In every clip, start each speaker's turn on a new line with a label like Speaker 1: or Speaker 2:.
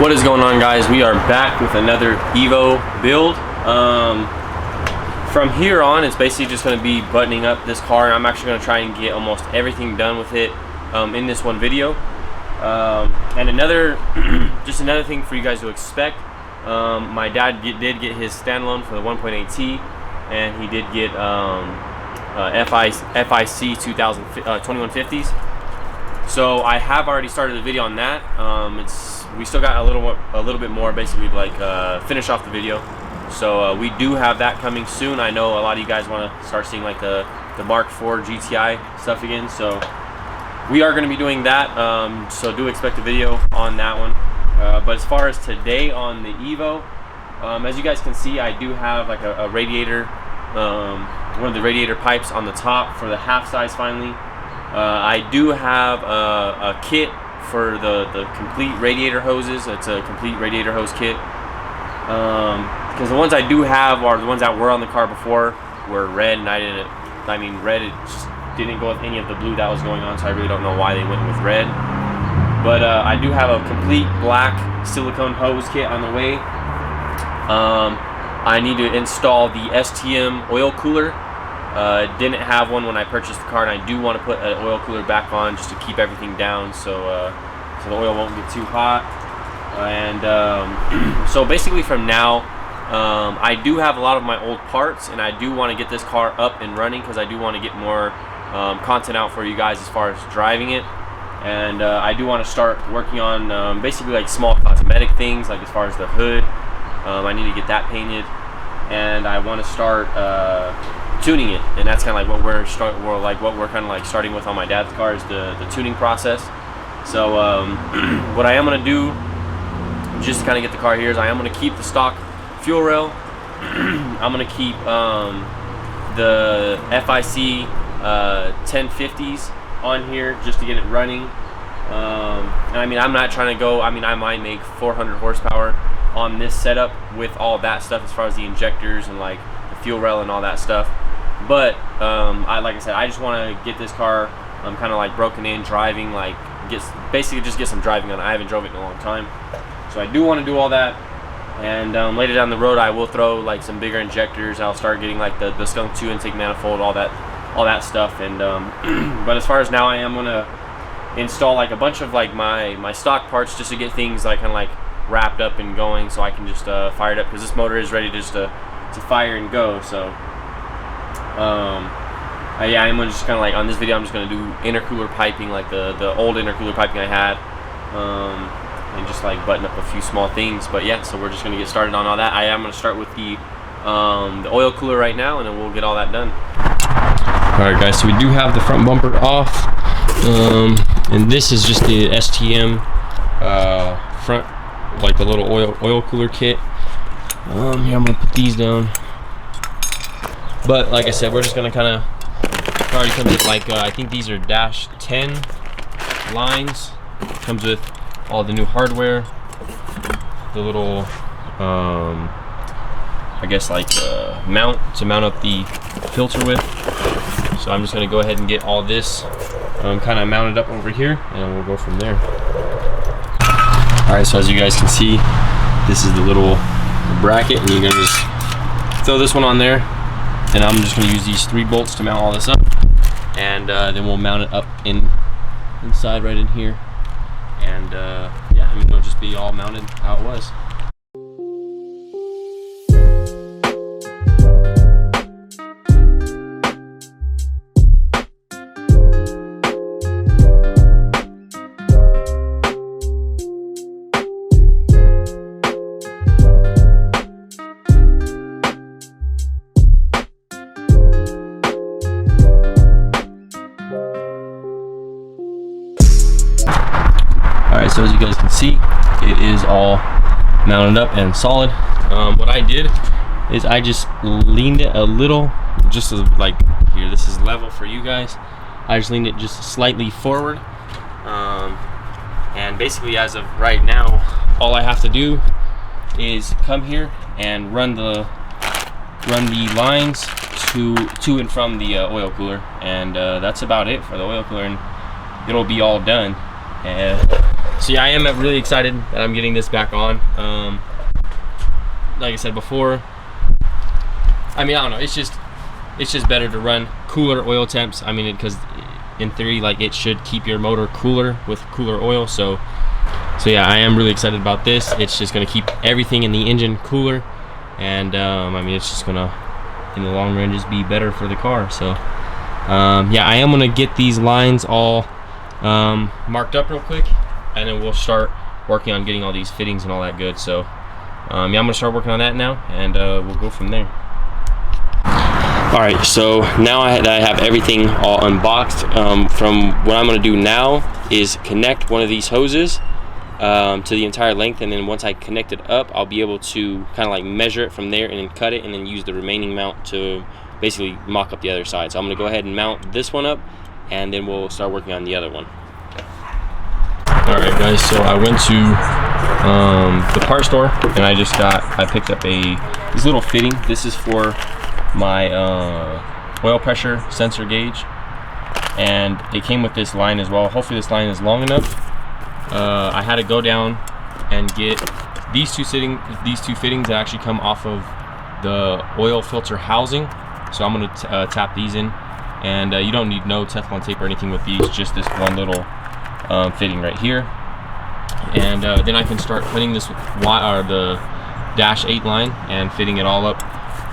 Speaker 1: What is going on, guys? We are back with another Evo build. From here on, it's basically just going to be buttoning up this car. I'm actually going to try and get almost everything done with it in this one video. And another thing for you guys to expect, my dad did get his standalone for the 1.8T, and he did get FIC 2150s. So I have already started the video on that. We still got a little bit more, basically, like finish off the video. So we do have that coming soon. I know a lot of you guys want to start seeing like the Mark IV GTI stuff again. So we are going to be doing that. So do expect a video on that one. But as far as today on the Evo, as you guys can see, I do have like a radiator, one of the radiator pipes on the top for the half size finally. I do have a kit for the complete radiator hoses. It's a complete radiator hose kit. Because the ones I do have are the ones that were on the car before were red, and red, it just didn't go with any of the blue that was going on, so I really don't know why they went with red. But I do have a complete black silicone hose kit on the way. I need to install the STM oil cooler. Didn't have one when I purchased the car, and I do want to put an oil cooler back on just to keep everything down, so the oil won't get too hot. And so basically from now, I do have a lot of my old parts, and I do want to get this car up and running because I do want to get more content out for you guys as far as driving it. And I do want to start working on basically like small cosmetic things, like as far as the hood. I need to get that painted, and I want to start tuning it, and that's kind of like what we're kind of like starting with on my dad's car, is the tuning process. So what I am going to do, just to kind of get the car here, is I am going to keep the stock fuel rail. I'm going to keep the FIC 1050s on here just to get it running. And I mean, I'm not trying to go, I might make 400 horsepower on this setup with all that stuff as far as the injectors and like the fuel rail and all that stuff. But like I said, I just want to get this car kind of like broken in, driving, like basically just get some driving on it. I haven't drove it in a long time, so I do want to do all that. And later down the road, I will throw like some bigger injectors. I'll start getting like the Skunk 2 intake manifold, all that stuff. And but as far as now, I am gonna install like a bunch of like my stock parts just to get things like kind of like wrapped up and going, so I can just fire it up, because this motor is ready just to fire and go. So yeah, I'm just kind of like on this video, I'm just gonna do intercooler piping, like the old intercooler piping I had, and just like button up a few small things. But yeah, so we're just gonna get started on all that. I am gonna start with the oil cooler right now, and then we'll get all that done. All right, guys, so we do have the front bumper off, and this is just the STM front, like the little oil cooler kit. Yeah, I'm gonna put these down. But like I said, we're just gonna kind of, already comes with like I think these are dash 10 lines. Comes with all the new hardware, the little I guess like mount to mount up the filter with. So I'm just gonna go ahead and get all this kind of mounted up over here, and we'll go from there. All right, so as you guys can see, this is the little bracket, and you're gonna just throw this one on there, and I'm just gonna use these 3 bolts to mount all this up, and then we'll mount it up inside right in here, and yeah, it'll just be all mounted how it was. Alright, so as you guys can see, it is all mounted up and solid. What I did is I just leaned it a little, just as like here, this is level for you guys. I just leaned it just slightly forward. And basically, as of right now, all I have to do is come here and run the lines to and from the oil cooler, and that's about it for the oil cooler, and it'll be all done. And So yeah, I am really excited that I'm getting this back on. Like I said before, I mean, I don't know, it's just better to run cooler oil temps. I mean, because in theory, like, it should keep your motor cooler with cooler oil. So yeah, I am really excited about this. It's just gonna keep everything in the engine cooler, and I mean, it's just gonna, in the long run, just be better for the car. So yeah, I am gonna get these lines all marked up real quick, and then we'll start working on getting all these fittings and all that good. So yeah, I'm gonna start working on that now, and we'll go from there. All right, so now that I have everything all unboxed, from what I'm gonna do now is connect one of these hoses to the entire length, and then once I connect it up, I'll be able to kind of like measure it from there and then cut it, and then use the remaining mount to basically mock up the other side. So I'm gonna go ahead and mount this one up, and then we'll start working on the other one. All right, guys, so I went to the part store, and I picked up this little fitting. This is for my oil pressure sensor gauge, and it came with this line as well. Hopefully this line is long enough. I had to go down and get these two fittings that actually come off of the oil filter housing. So I'm going to tap these in, and you don't need no Teflon tape or anything with these, just this one little fitting right here. And then I can start putting this the dash 8 line and fitting it all up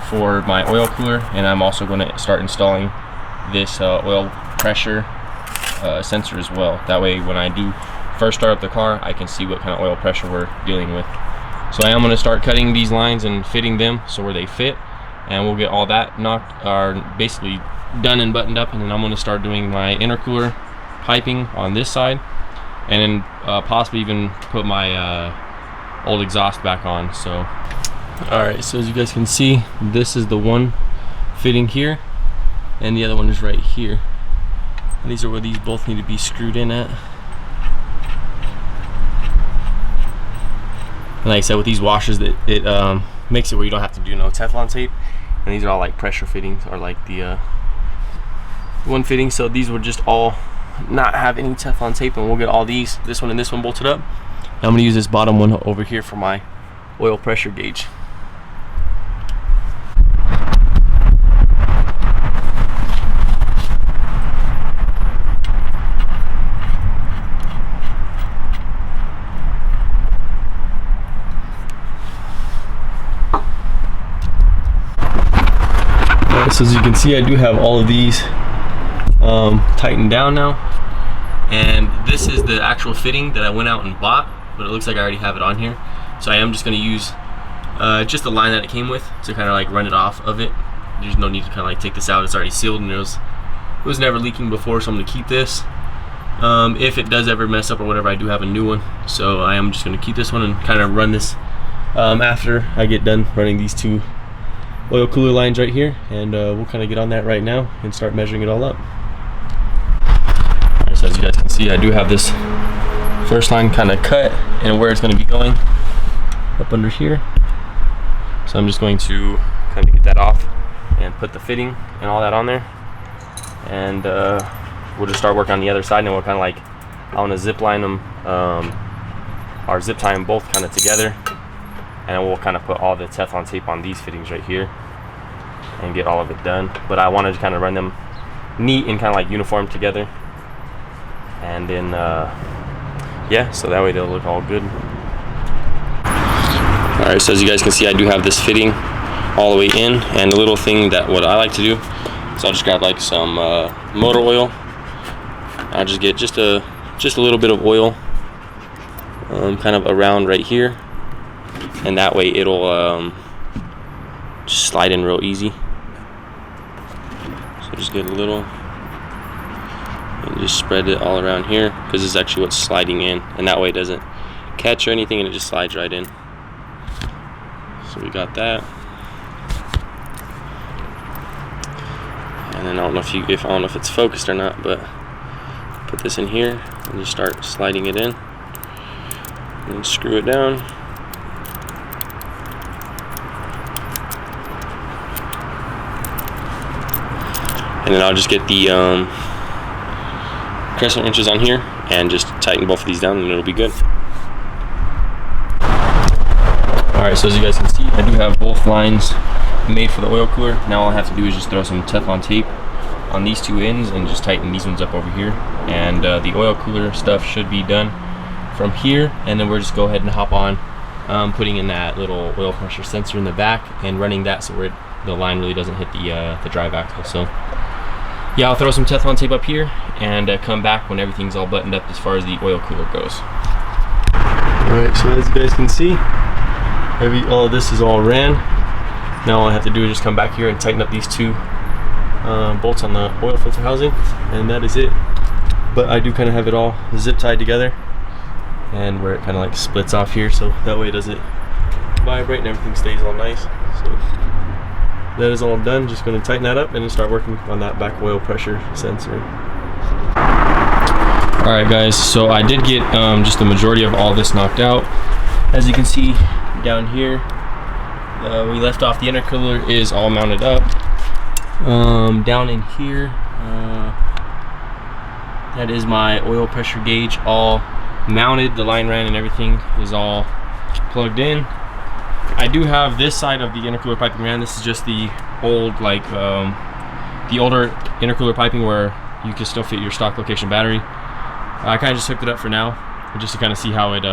Speaker 1: for my oil cooler. And I'm also going to start installing this oil pressure sensor as well. That way, when I do first start up the car, I can see what kind of oil pressure we're dealing with. So I am going to start cutting these lines and fitting them so where they fit, and we'll get all that basically done and buttoned up. And then I'm going to start doing my intercooler piping on this side, and then possibly even put my old exhaust back on. So all right, so as you guys can see, this is the one fitting here, and the other one is right here, and these are where these both need to be screwed in at. And like I said, with these washers, it makes it where you don't have to do no Teflon tape, and these are all like pressure fittings, or like the one fitting. So these would just all not have any Teflon tape, and we'll get all these, this one and this one, bolted up. And I'm gonna use this bottom one over here for my oil pressure gauge. So as you can see, I do have all of these tightened down now, and this is the actual fitting that I went out and bought, but it looks like I already have it on here. So I am just going to use just the line that it came with to kind of like run it off of it. There's no need to kind of like take this out. It's already sealed, and it was never leaking before, so I'm going to keep this. If it does ever mess up or whatever, I do have a new one, so I am just going to keep this one and kind of run this after I get done running these two oil cooler lines right here, and we'll kind of get on that right now and start measuring it all up. So as you guys can see, I do have this first line kind of cut and where it's going to be going up under here. So I'm just going to kind of get that off and put the fitting and all that on there, and we'll just start working on the other side, and we'll kind of like, I want to zip line them or zip tie them both kind of together, and we'll kind of put all the Teflon tape on these fittings right here and get all of it done. But I wanted to kind of run them neat and kind of like uniform together, and then yeah, so that way they'll look all good. Alright, so as you guys can see, I do have this fitting all the way in, and the little thing that what I like to do is I'll just grab like some motor oil. I'll just get just a little bit of oil kind of around right here, and that way it'll just slide in real easy. So just get a little and just spread it all around here, because this is actually what's sliding in, and that way it doesn't catch or anything, and it just slides right in. So we got that, and then I don't know if it's focused or not, but put this in here and just start sliding it in and screw it down. And then I'll just get the crescent wrenches on here and just tighten both of these down and it'll be good. Alright, so as you guys can see, I do have both lines made for the oil cooler. Now all I have to do is just throw some Teflon tape on these two ends and just tighten these ones up over here. And the oil cooler stuff should be done from here, and then we'll just go ahead and hop on putting in that little oil pressure sensor in the back and running that so the line really doesn't hit the drive axle. So yeah, I'll throw some Teflon tape up here and come back when everything's all buttoned up as far as the oil cooler goes. Alright, so as you guys can see, all of this is all ran. Now all I have to do is just come back here and tighten up these two bolts on the oil filter housing, and that is it. But I do kind of have it all zip tied together, and where it kind of like splits off here, so that way it doesn't vibrate and everything stays all nice. So that is all done. Just going to tighten that up and then start working on that back oil pressure sensor. Alright guys, so I did get just the majority of all this knocked out. As you can see down here, we left off the intercooler is all mounted up. Down in here, that is my oil pressure gauge all mounted. The line ran and everything is all plugged in. I do have this side of the intercooler piping ran. This is just the old, like the older intercooler piping where you can still fit your stock location battery. I kind of just hooked it up for now, just to kind of see how it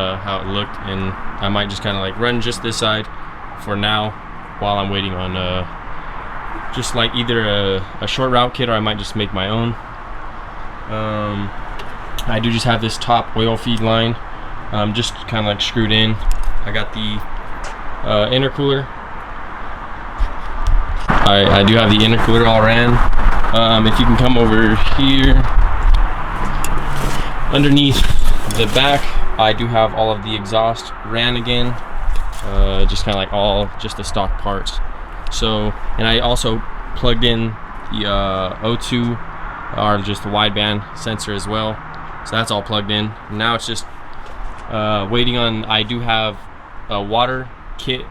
Speaker 1: looked, and I might just kind of like run just this side for now while I'm waiting on just like either a short route kit, or I might just make my own. I do just have this top oil feed line just kind of like screwed in. I got the intercooler. I do have the intercooler all ran. If you can come over here underneath the back, I do have all of the exhaust ran again, just kind of like just the stock parts. So, and I also plugged in the O2, or just the wideband sensor as well. So that's all plugged in. Now it's just waiting on, I do have a water kit,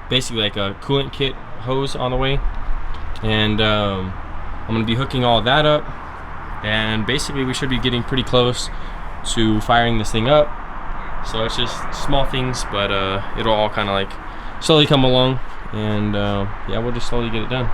Speaker 1: basically like a coolant kit hose on the way. And I'm gonna be hooking all of that up. And basically we should be getting pretty close to firing this thing up. So it's just small things, but it'll all kind of like slowly come along, and yeah, we'll just slowly get it done.